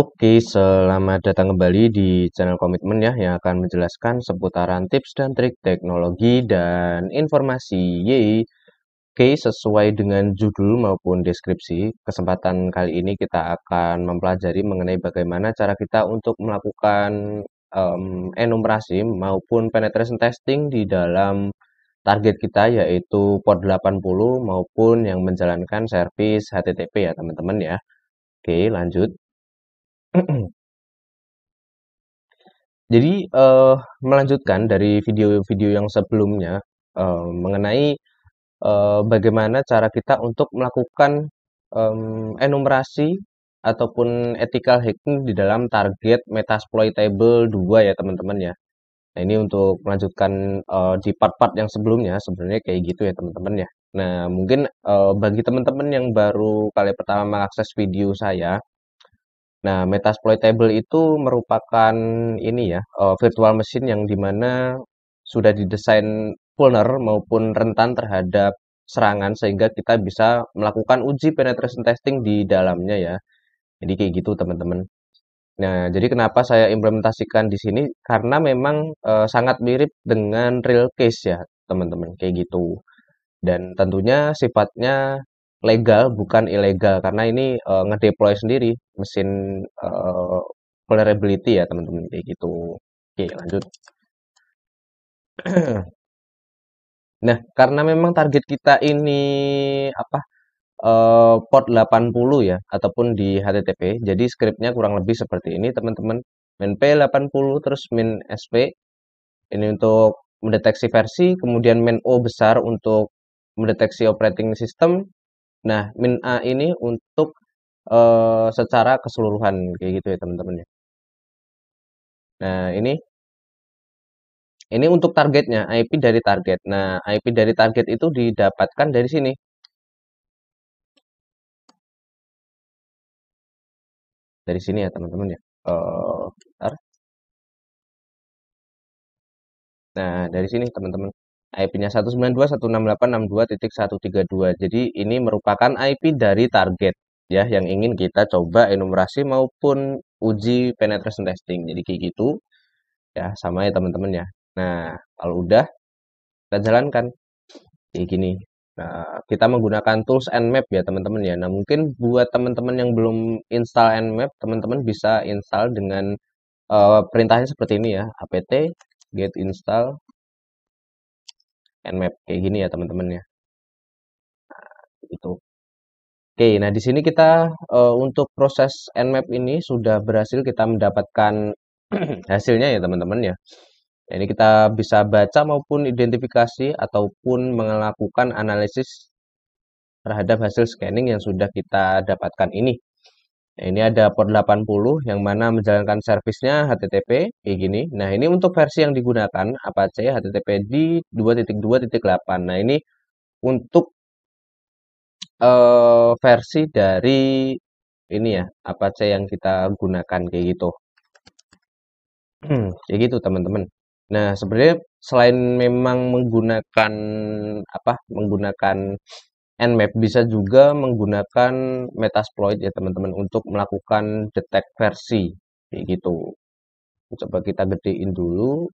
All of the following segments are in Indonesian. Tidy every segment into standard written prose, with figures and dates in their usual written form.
Oke, selamat datang kembali di channel Komitmen ya, yang akan menjelaskan seputaran tips dan trik teknologi dan informasi. Yeay. Oke, sesuai dengan judul maupun deskripsi, kesempatan kali ini kita akan mempelajari mengenai bagaimana cara kita untuk melakukan enumerasi maupun penetration testing di dalam target kita, yaitu port 80 maupun yang menjalankan servis HTTP ya teman-teman ya. Oke, lanjut. Jadi, melanjutkan dari video-video yang sebelumnya, mengenai, bagaimana cara kita untuk melakukan, enumerasi ataupun ethical hacking di dalam target Metasploitable 2 ya teman-teman ya. Nah ini untuk melanjutkan, di part-part yang sebelumnya sebenarnya kayak gitu ya teman-teman ya. Nah mungkin, bagi teman-teman yang baru kali pertama mengakses video saya, nah, Metasploitable itu merupakan ini ya, virtual machine yang dimana sudah didesain vulner maupun rentan terhadap serangan sehingga kita bisa melakukan uji penetration testing di dalamnya ya. Jadi kayak gitu teman-teman. Nah, jadi kenapa saya implementasikan di sini? Karena memang sangat mirip dengan real case ya teman-teman, kayak gitu. Dan tentunya sifatnya legal bukan ilegal karena ini ngedeploy sendiri mesin eh, vulnerability ya teman-teman kayak gitu. Oke, lanjut. Nah, karena memang target kita ini apa port 80 ya ataupun di HTTP. Jadi scriptnya kurang lebih seperti ini teman-teman. Min P80 terus min SP ini untuk mendeteksi versi, kemudian min O besar untuk mendeteksi operating system. Nah, min A ini untuk secara keseluruhan kayak gitu ya teman-teman ya. Nah, ini untuk targetnya, IP dari target. Nah, IP dari target itu didapatkan dari sini. Dari sini ya teman-teman ya. Bentar. Nah, dari sini teman-teman. IP-nya 192.168.62.132. Jadi ini merupakan IP dari target ya yang ingin kita coba enumerasi maupun uji penetration testing. Jadi kayak gitu ya sama ya teman-teman ya. Nah, kalau udah kita jalankan kayak gini. Nah, kita menggunakan tools Nmap ya teman-teman ya. Nah, mungkin buat teman-teman yang belum install Nmap, teman-teman bisa install dengan perintahnya seperti ini ya, apt get install Nmap kayak gini ya teman-teman ya. Itu. Oke, nah di sini kita untuk proses Nmap ini sudah berhasil kita mendapatkan hasilnya ya teman-teman ya. Nah, ini kita bisa baca maupun identifikasi ataupun melakukan analisis terhadap hasil scanning yang sudah kita dapatkan ini. Nah, ini ada port 80 yang mana menjalankan servisnya HTTP kayak gini. Nah, ini untuk versi yang digunakan Apache HTTP di 2.2.8. Nah, ini untuk versi dari ini ya, Apache yang kita gunakan kayak gitu. Kayak gitu teman-teman. Nah, sebenarnya selain memang menggunakan apa? Menggunakan Nmap bisa juga menggunakan Metasploit ya teman-teman untuk melakukan detect versi kayak gitu. Coba kita gedein dulu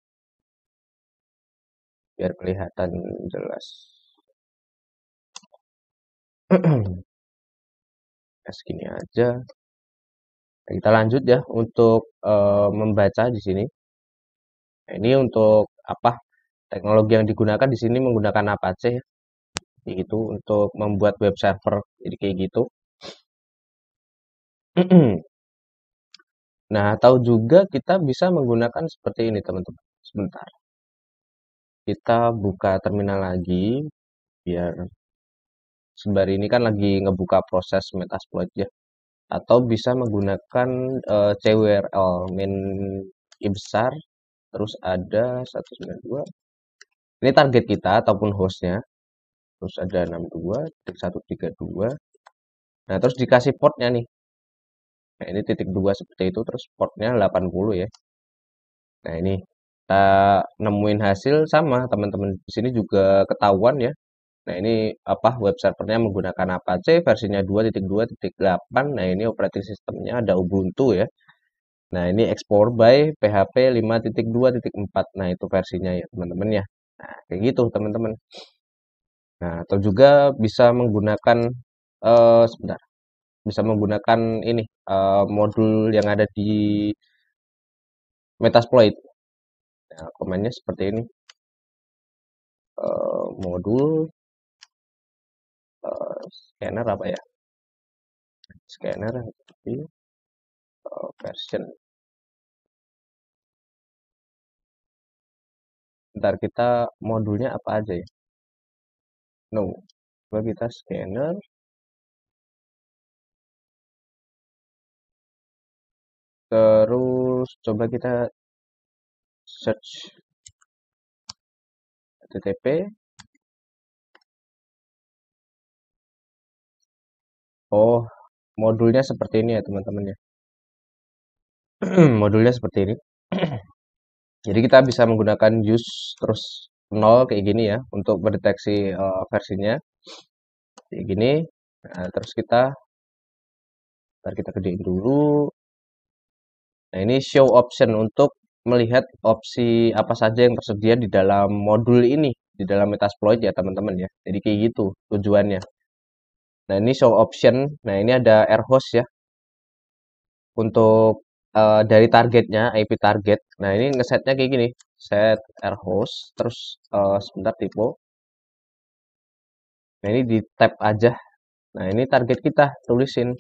biar kelihatan jelas. Ya, segini aja. Nah, kita lanjut ya untuk membaca di sini. Nah, ini untuk apa? Teknologi yang digunakan di sini menggunakan Apache ya. Kayak gitu untuk membuat web server. Jadi kayak gitu. Nah, atau juga kita bisa menggunakan seperti ini, teman-teman. Sebentar. Kita buka terminal lagi biar sembari ini kan lagi ngebuka proses Metasploit ya. Atau bisa menggunakan CWRL main I besar terus ada 192. Ini target kita ataupun hostnya. Terus ada 62.132. Nah, terus dikasih portnya nih. Nah, ini titik 2 seperti itu terus portnya 80 ya. Nah, ini kita nemuin hasil sama teman-teman. Di sini juga ketahuan ya. Nah, ini apa web servernya menggunakan Apache versinya 2.2.8. Nah, ini operating sistemnya ada Ubuntu ya. Nah, ini export by PHP 5.2.4. Nah, itu versinya ya, teman-teman ya. Nah, kayak gitu, teman-teman. Nah, atau juga bisa menggunakan sebentar, bisa menggunakan ini modul yang ada di Metasploit. Nah, komennya seperti ini. Modul scanner apa ya? Scanner version. Ntar kita modulnya apa aja ya? No. Coba kita scanner. Terus coba kita search http. Oh, modulnya seperti ini ya teman-teman ya. Modulnya seperti ini. Jadi kita bisa menggunakan use terus 0 kayak gini ya untuk mendeteksi versinya kayak gini. Nah, terus ntar kita gedein dulu. Nah, ini show option untuk melihat opsi apa saja yang tersedia di dalam modul ini, di dalam Metasploit ya teman-teman ya. Jadi kayak gitu tujuannya. Nah, ini show option. Nah, ini ada air host ya untuk dari targetnya, IP target. Nah, ini ngesetnya kayak gini. Set air host, terus sebentar tipe. Nah, ini di tab aja. Nah, ini target kita, tulisin.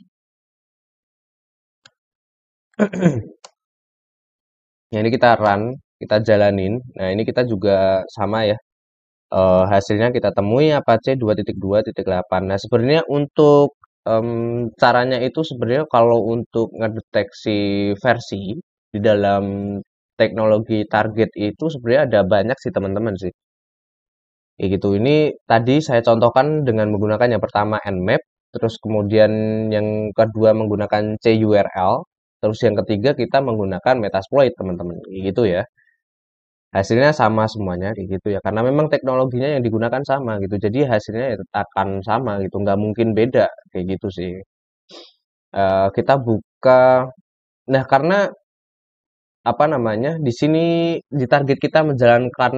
Nah, ini kita run, kita jalanin. Nah, ini kita juga sama ya. Hasilnya kita temui Apache 2.2.8. Nah, sebenarnya untuk caranya itu sebenarnya kalau untuk ngedeteksi versi di dalam teknologi target itu sebenarnya ada banyak sih teman-teman sih. Kayak gitu. Ini tadi saya contohkan dengan menggunakan yang pertama Nmap, terus kemudian yang kedua menggunakan CURL, terus yang ketiga kita menggunakan Metasploit teman-teman. Kayak gitu ya. Hasilnya sama semuanya kayak gitu ya. Karena memang teknologinya yang digunakan sama gitu. Jadi hasilnya ya akan sama gitu. Nggak mungkin beda kayak gitu sih. Kita buka. Nah, karena apa namanya? Di sini di target kita menjalankan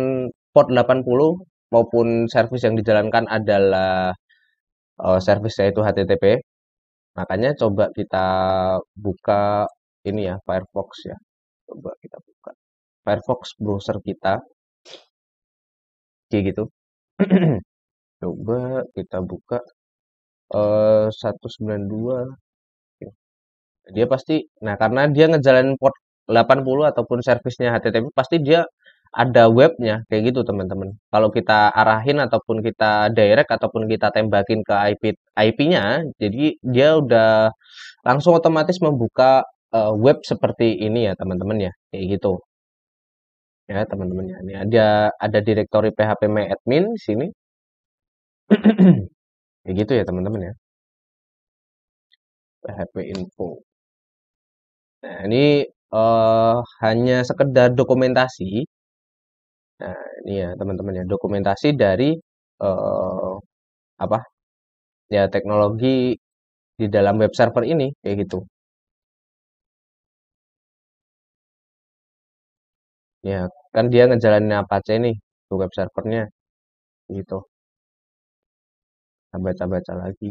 port 80 maupun service yang dijalankan adalah servisnya itu HTTP. Makanya coba kita buka ini ya, Firefox ya. Coba kita buka Firefox browser kita, kayak gitu. Coba kita buka 192. Dia pasti, nah karena dia ngejalanin port 80 ataupun servisnya HTTP, pasti dia ada webnya, kayak gitu teman-teman. Kalau kita arahin ataupun kita direct ataupun kita tembakin ke IP-nya, jadi dia udah langsung otomatis membuka web seperti ini ya teman-teman ya, kayak gitu ya teman-teman ya. Ini ada direktori PHP my admin di sini, kayak gitu ya teman-teman ya. PHP info. Nah, ini hanya sekedar dokumentasi. Nah, ini ya teman-teman ya, dokumentasi dari eh, apa? Ya teknologi di dalam web server ini kayak gitu. Ya, kan dia ngejalanin Apache nih ke web servernya gitu. Kita baca-baca lagi.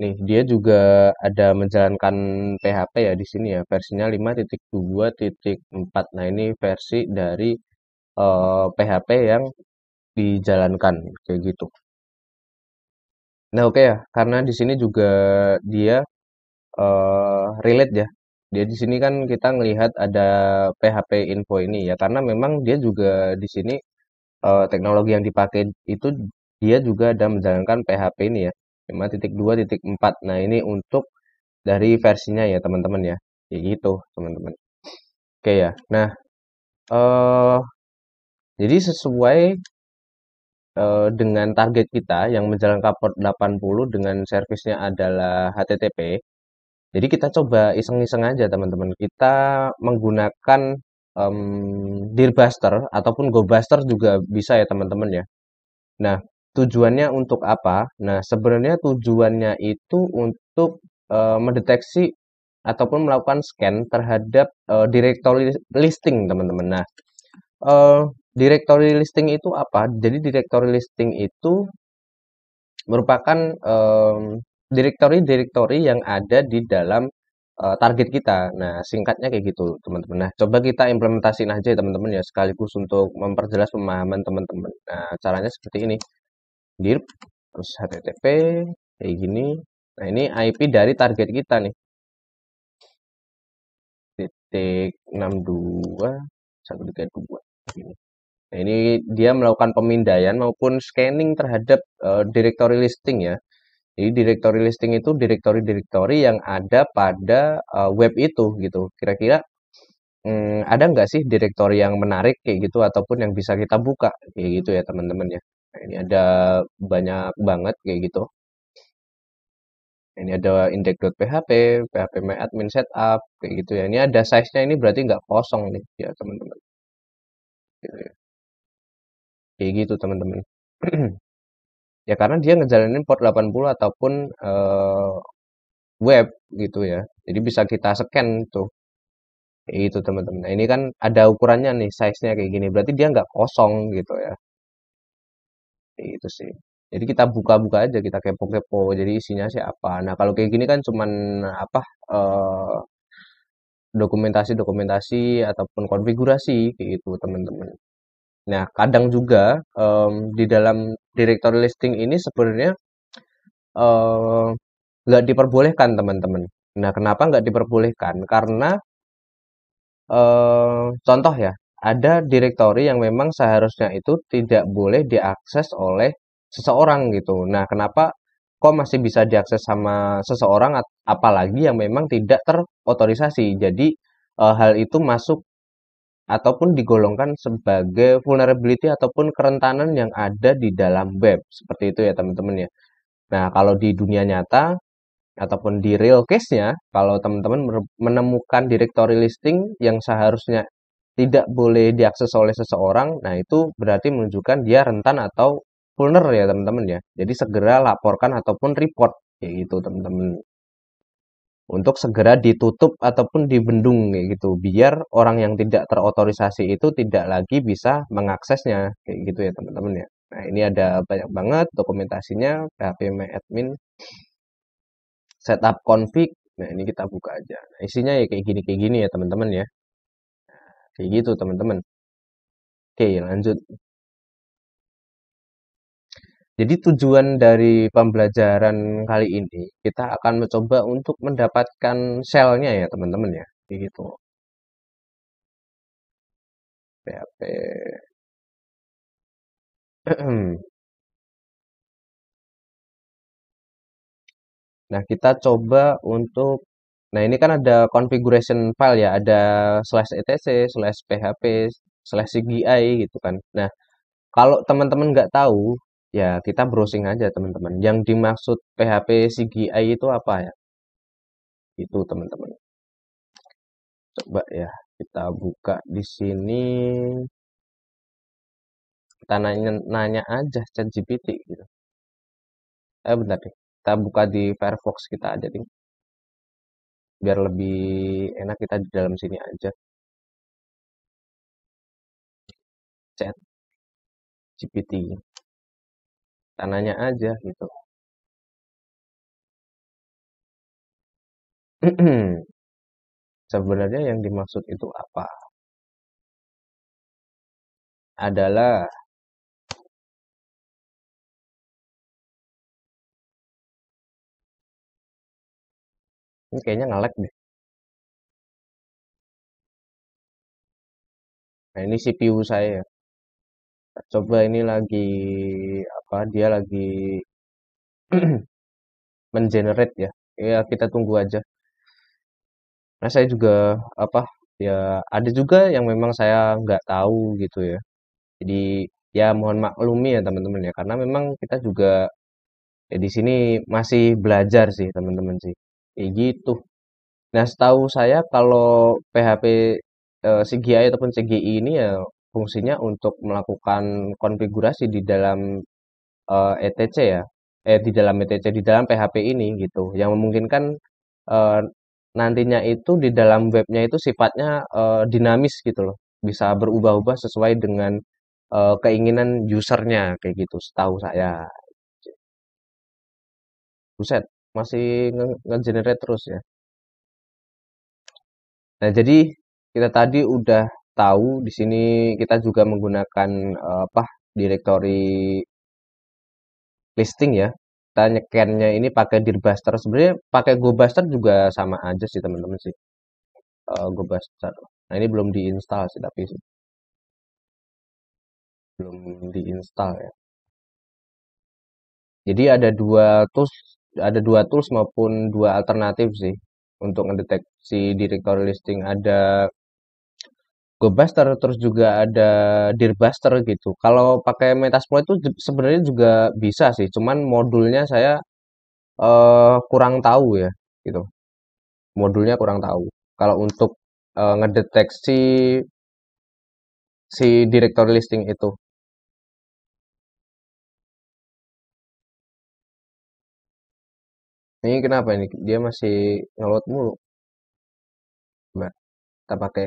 Nih, dia juga ada menjalankan PHP ya di sini ya, versinya 5.2.4. Nah, ini versi dari PHP yang dijalankan kayak gitu. Nah, oke ya, karena di sini juga dia relate ya. Dia di sini kan kita ngelihat ada PHP info ini ya, karena memang dia juga di sini teknologi yang dipakai itu dia juga ada menjalankan PHP ini ya, 5.2.4. Nah, ini untuk dari versinya ya, teman-teman ya. Kayak gitu, teman-teman. Oke ya. Nah, eh jadi sesuai dengan target kita yang menjalankan port 80 dengan servisnya adalah HTTP. Jadi kita coba iseng-iseng aja teman-teman. Kita menggunakan Dearbuster ataupun GoBuster juga bisa ya teman-teman ya. Nah, tujuannya untuk apa? Nah, sebenarnya tujuannya itu untuk mendeteksi ataupun melakukan scan terhadap directory listing teman-teman. Nah, eh, directory listing itu apa? Jadi directory listing itu merupakan direktori-direktori yang ada di dalam target kita. Nah, singkatnya kayak gitu, teman-teman. Nah, coba kita implementasiin aja ya, teman-teman ya, sekaligus untuk memperjelas pemahaman teman-teman. Nah, caranya seperti ini. Dirp, terus HTTP, kayak gini. Nah, ini IP dari target kita nih. Titik 62, 132. Ini. Nah, ini dia melakukan pemindaian maupun scanning terhadap directory listing ya. Jadi directory listing itu direktori-direktori yang ada pada web itu gitu. Kira-kira ada nggak sih direktori yang menarik kayak gitu ataupun yang bisa kita buka kayak gitu ya teman-teman ya. Nah, ini ada banyak banget kayak gitu. Nah, ini ada index.php, php admin setup kayak gitu ya. Ini ada size-nya ini berarti nggak kosong nih ya teman-teman. Gitu ya. Kayak gitu teman-teman. Ya karena dia ngejalanin port 80 ataupun web gitu ya. Jadi bisa kita scan tuh. Kayak gitu teman-teman. Nah ini kan ada ukurannya nih, size-nya kayak gini. Berarti dia nggak kosong gitu ya. Kayak gitu sih. Jadi kita buka-buka aja, kita kepo-kepo. Jadi isinya sih apa. Nah kalau kayak gini kan cuman apa eh, dokumentasi-dokumentasi ataupun konfigurasi kayak gitu teman-teman. Nah kadang juga di dalam directory listing ini sebenarnya eh, nggak diperbolehkan teman-teman. Nah kenapa nggak diperbolehkan? Karena contoh ya, ada direktori yang memang seharusnya itu tidak boleh diakses oleh seseorang gitu. Nah, kenapa kok masih bisa diakses sama seseorang apalagi yang memang tidak terotorisasi. Jadi hal itu masuk ataupun digolongkan sebagai vulnerability ataupun kerentanan yang ada di dalam web. Seperti itu ya teman-teman ya. Nah, kalau di dunia nyata ataupun di real case-nya, kalau teman-teman menemukan directory listing yang seharusnya tidak boleh diakses oleh seseorang, nah itu berarti menunjukkan dia rentan atau vulner ya teman-teman ya. Jadi segera laporkan ataupun report kayak gitu teman-teman. Untuk segera ditutup ataupun dibendung kayak gitu, biar orang yang tidak terotorisasi itu tidak lagi bisa mengaksesnya kayak gitu ya teman-teman ya. Nah ini ada banyak banget dokumentasinya, PHP admin setup config. Nah, ini kita buka aja. Nah, isinya ya kayak gini ya, teman-teman ya. Kayak gitu, teman-teman. Oke, lanjut. Jadi tujuan dari pembelajaran kali ini, kita akan mencoba untuk mendapatkan shell-nya ya, teman-teman ya. Kayak gitu. PHP. Nah, kita coba untuk Nah, ini kan ada configuration file ya, ada slash etc, slash php, slash cgi gitu kan. Nah, kalau teman-teman nggak tahu, ya kita browsing aja teman-teman. Yang dimaksud PHP CGI itu apa ya? Itu teman-teman. Coba ya kita buka di sini. Kita nanya aja ChatGPT gitu. Bentar deh. Kita buka di Firefox kita aja nih. Biar lebih enak kita di dalam sini aja. Chat GPT. Kita nanya aja gitu. Sebenarnya yang dimaksud itu apa? Adalah ini kayaknya nge-lag deh. Nah, ini CPU saya. Coba ini lagi apa? Dia lagi mengenerate ya. Ya kita tunggu aja. Nah saya juga apa? Ya ada juga yang memang saya nggak tahu gitu ya. Jadi ya mohon maklumi ya teman-teman ya. Karena memang kita juga ya di sini masih belajar sih teman-teman sih. Kayak gitu. Nah, setahu saya kalau PHP CGI ataupun CGI ini ya fungsinya untuk melakukan konfigurasi di dalam ETC ya, di dalam ETC di dalam PHP ini gitu, yang memungkinkan eh, nantinya itu di dalam webnya itu sifatnya dinamis gitu loh, bisa berubah-ubah sesuai dengan keinginan usernya kayak gitu, setahu saya. Buset, masih nge-generate terus ya. Nah, jadi kita tadi udah tahu di sini kita juga menggunakan apa directory listing ya. Kita nyekennya ini pakai dirbuster. Sebenarnya pakai gobuster juga sama aja sih teman-teman sih. Gobuster. Nah, ini belum diinstal sih tapi belum diinstal ya. Jadi ada dua tools maupun dua alternatif sih untuk mendeteksi directory listing. Ada Gobuster terus juga ada Dirbuster gitu. Kalau pakai Metasploit itu sebenarnya juga bisa sih, cuman modulnya saya kurang tahu ya gitu. Modulnya kurang tahu. Kalau untuk ngedeteksi si directory listing itu. Ini kenapa ini? Dia masih ngeload mulu, Mbak. Kita pakai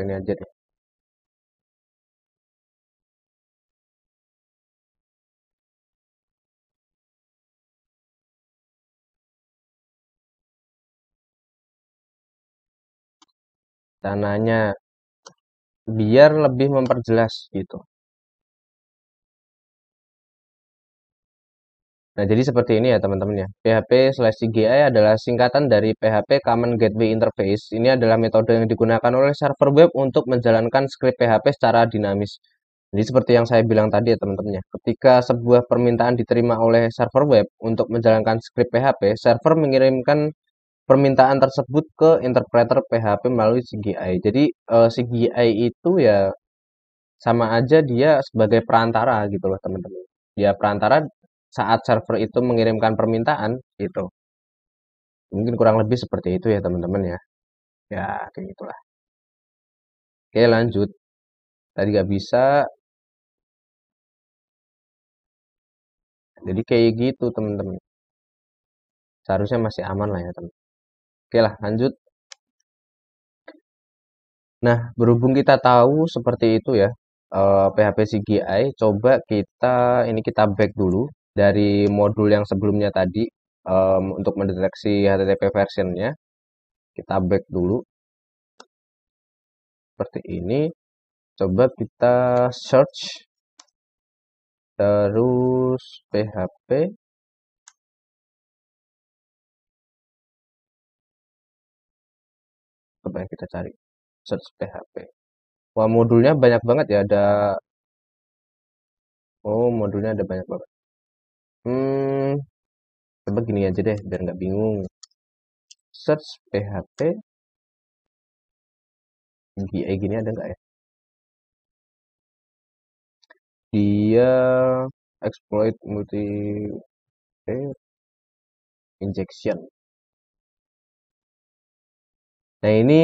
ini aja deh. Dananya biar lebih memperjelas gitu. Nah, jadi seperti ini ya teman-teman ya. PHP/CGI adalah singkatan dari PHP Common Gateway Interface. Ini adalah metode yang digunakan oleh server web untuk menjalankan script PHP secara dinamis. Jadi seperti yang saya bilang tadi ya teman-teman ya. Ketika sebuah permintaan diterima oleh server web untuk menjalankan script PHP, server mengirimkan permintaan tersebut ke interpreter PHP melalui CGI. Jadi CGI itu ya sama aja dia sebagai perantara gitu loh teman-teman. Dia perantara saat server itu mengirimkan permintaan gitu. Mungkin kurang lebih seperti itu ya teman-teman ya. Ya kayak gitulah. Oke lanjut. Tadi nggak bisa. Jadi kayak gitu teman-teman. Seharusnya masih aman lah ya teman. Oke lah lanjut. Nah berhubung kita tahu seperti itu ya. PHP CGI. Coba kita back dulu dari modul yang sebelumnya tadi. Untuk mendeteksi HTTP versionnya. Kita back dulu seperti ini. Coba kita search terus PHP. Coba ya kita cari search PHP. Wah, modulnya banyak banget ya. Modulnya ada banyak banget. Hmm, coba gini aja deh, biar nggak bingung. Search PHP, gini ada nggak ya? Dia exploit multi injection. Nah, ini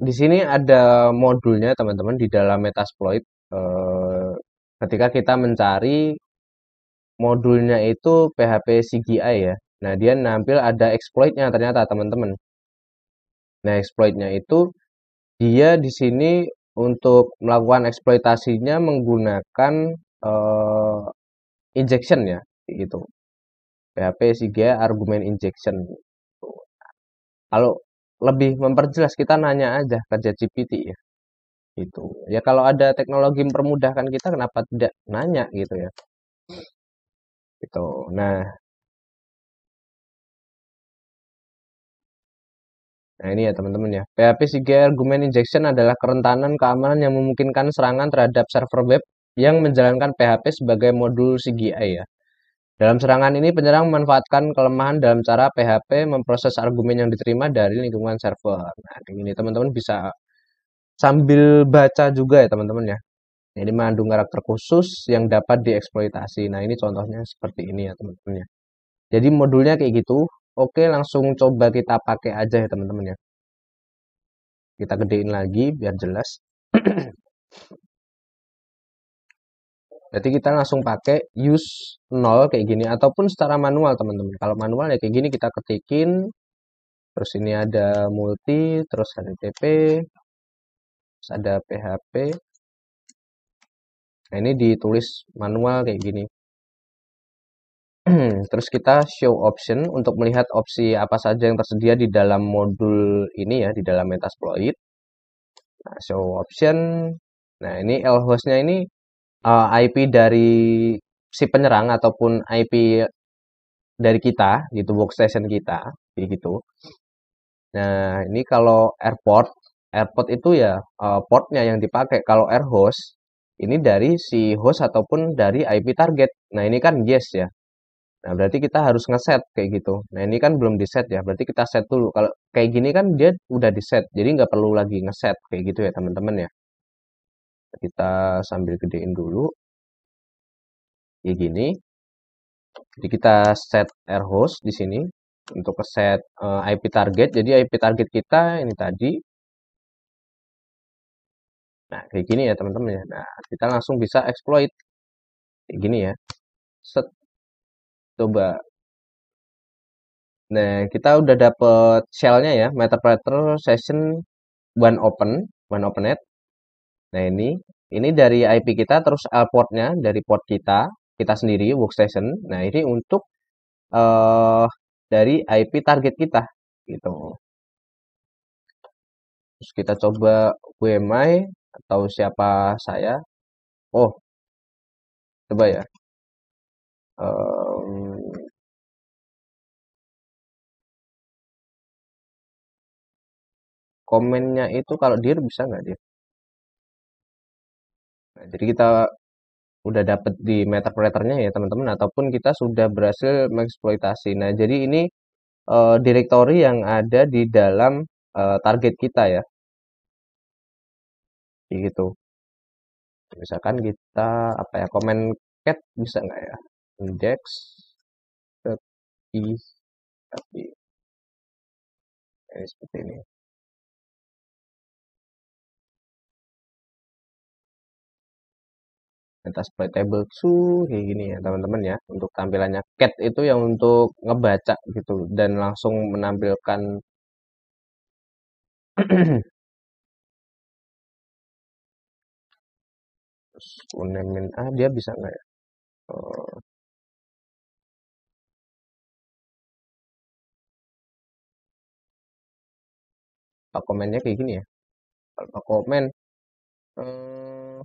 di sini ada modulnya teman-teman di dalam Metasploit. Ketika kita mencari modulnya itu PHP CGI ya. Nah, dia nampil ada exploitnya ternyata teman-teman. Nah, exploitnya itu dia di sini untuk melakukan eksploitasinya menggunakan eh, injection ya, gitu. PHP CGI argumen injection. Kalau lebih memperjelas kita nanya aja ke ChatGPT ya, gitu. Ya kalau ada teknologi mempermudahkan kita, kenapa tidak nanya gitu ya, gitu. Nah, ini ya teman-teman ya. PHP CGI Argument Injection adalah kerentanan keamanan yang memungkinkan serangan terhadap server web yang menjalankan PHP sebagai modul CGI ya. Dalam serangan ini, penyerang memanfaatkan kelemahan dalam cara PHP memproses argumen yang diterima dari lingkungan server. Nah, ini teman-teman bisa sambil baca juga ya teman-teman ya. Ini mengandung karakter khusus yang dapat dieksploitasi. Nah, ini contohnya seperti ini ya teman-teman ya. Jadi modulnya kayak gitu. oke, langsung coba kita pakai aja ya teman-teman ya. Kita gedein lagi biar jelas. Berarti kita langsung pakai use 0 kayak gini ataupun secara manual teman-teman. Kalau manual ya kayak gini kita ketikin, terus ini ada multi, terus HTTP, terus ada PHP. Nah, ini ditulis manual kayak gini. Terus kita show option untuk melihat opsi apa saja yang tersedia di dalam modul ini ya, di dalam Metasploit. Nah, show option. Nah, ini lhostnya ini IP dari si penyerang ataupun IP dari kita gitu, workstation kita, kayak gitu. Nah, ini kalau airport itu ya portnya yang dipakai. Kalau air host ini dari si host ataupun dari IP target. Nah, ini kan yes ya. Nah, berarti kita harus ngeset kayak gitu. Nah, ini kan belum di set ya. Berarti kita set dulu. Kalau kayak gini kan dia udah di set. Jadi nggak perlu lagi ngeset kayak gitu ya teman-teman ya. Kita sambil gedein dulu. Kayak gini. Jadi kita set air host di sini untuk ke set IP target. Jadi IP target kita ini tadi. Nah, kayak gini ya teman-teman ya. Nah, kita langsung bisa exploit kayak gini ya. Set, coba. Nah, kita udah dapet shell-nya ya, Metapreter session one open net. Nah, ini dari IP kita terus port-nya dari port kita sendiri workstation. Nah, ini untuk eh dari IP target kita gitu. Terus kita coba WMI atau siapa saya. Oh, coba ya. Em, komennya itu kalau dir bisa nggak dia? Nah, jadi kita udah dapet di metapreternya ya teman-teman ataupun kita sudah berhasil mengeksploitasi. Nah, jadi ini directory yang ada di dalam target kita ya. Gitu. Misalkan kita apa ya comment cat bisa nggak ya? Index tapi ini seperti ini. Metasploit table 2 kayak gini ya teman-teman ya. Untuk tampilannya cat itu yang untuk ngebaca gitu dan langsung menampilkan terus unemin dia bisa nggak ya? Eh, Pak komennya kayak gini ya. Kalau Pak komen eh,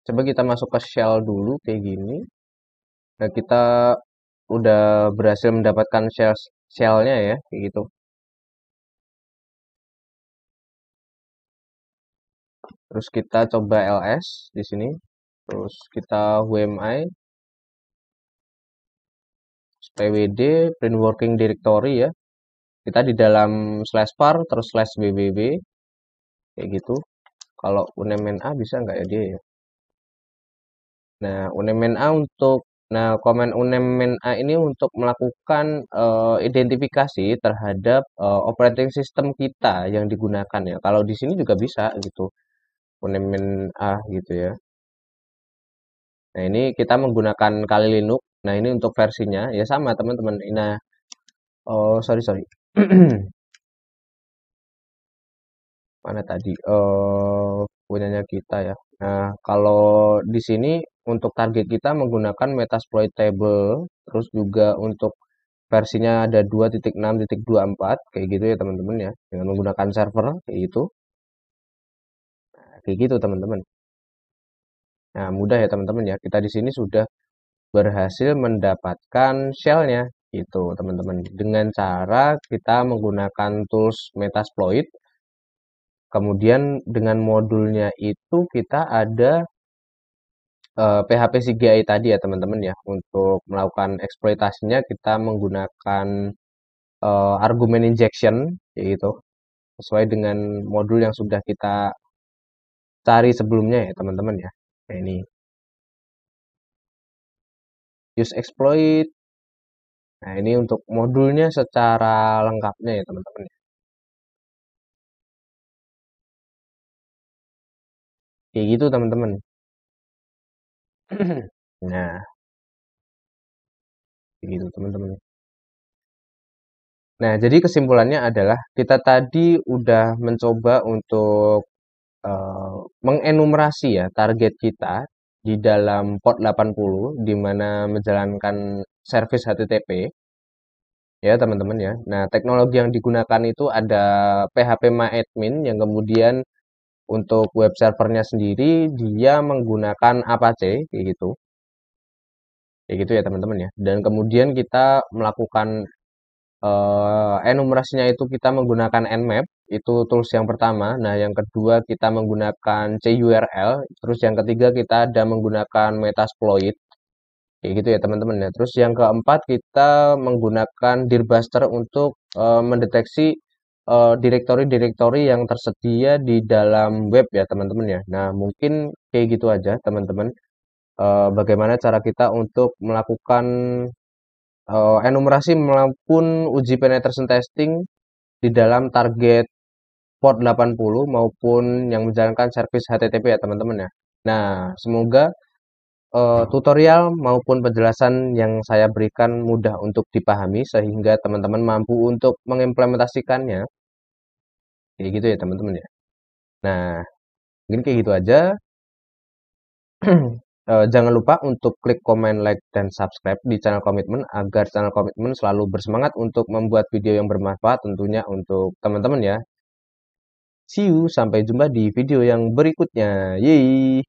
coba kita masuk ke shell dulu kayak gini. Nah, kita udah berhasil mendapatkan shellnya ya kayak gitu. Terus kita coba ls di sini. Terus kita wmi pwd print working directory ya. Kita di dalam slash var terus slash www kayak gitu. Kalau unemen.a bisa nggak ya dia ya? Nah, unemen.a untuk nah komen unemen.a ini untuk melakukan identifikasi terhadap operating system kita yang digunakan ya. Kalau di sini juga bisa gitu. Unemen.a gitu ya. Nah, ini kita menggunakan Kali Linux. Nah, ini untuk versinya ya sama teman-teman. Nah, oh sorry sorry. Mana tadi? Punyanya kita ya. Nah, kalau di sini untuk target kita menggunakan Metasploitable, terus juga untuk versinya ada 2.6.24 kayak gitu ya teman-teman ya, dengan menggunakan server kayak gitu. Nah, kayak gitu teman-teman. Nah, mudah ya teman-teman ya. Kita di sini sudah berhasil mendapatkan shell-nya gitu teman-teman. Dengan cara kita menggunakan tools Metasploit. Kemudian dengan modulnya itu kita ada PHP CGI tadi ya teman-teman ya. Untuk melakukan eksploitasinya kita menggunakan argumen injection yaitu sesuai dengan modul yang sudah kita cari sebelumnya ya teman-teman ya. Nah, ini. use exploit. Nah, ini untuk modulnya secara lengkapnya ya teman-teman. Kayak gitu teman-teman. Nah, kayak gitu teman-teman. Nah, jadi kesimpulannya adalah kita tadi udah mencoba untuk mengenumerasi ya target kita di dalam port 80 di mana menjalankan service HTTP ya teman-teman ya. Nah, teknologi yang digunakan itu ada PHP-MyAdmin yang kemudian untuk web servernya sendiri dia menggunakan Apache kayak gitu. Kayak gitu ya teman-teman ya. Dan kemudian kita melakukan enumerasinya itu kita menggunakan Nmap, itu tools yang pertama. Nah, yang kedua kita menggunakan CURL, terus yang ketiga kita ada menggunakan Metasploit, kayak gitu ya teman-teman ya. Terus yang keempat kita menggunakan Dirbuster untuk mendeteksi direktori-direktori yang tersedia di dalam web ya teman-teman ya. Nah, mungkin kayak gitu aja teman-teman. Bagaimana cara kita untuk melakukan enumerasi maupun uji penetration testing di dalam target port 80 maupun yang menjalankan service HTTP ya teman-teman ya. Nah, semoga tutorial maupun penjelasan yang saya berikan mudah untuk dipahami sehingga teman-teman mampu untuk mengimplementasikannya. Kayak gitu ya teman-teman ya. Nah, mungkin kayak gitu aja. Jangan lupa untuk klik komen, like, dan subscribe di channel komitmen agar channel komitmen selalu bersemangat untuk membuat video yang bermanfaat tentunya untuk teman-teman ya. See you, sampai jumpa di video yang berikutnya. Yeay!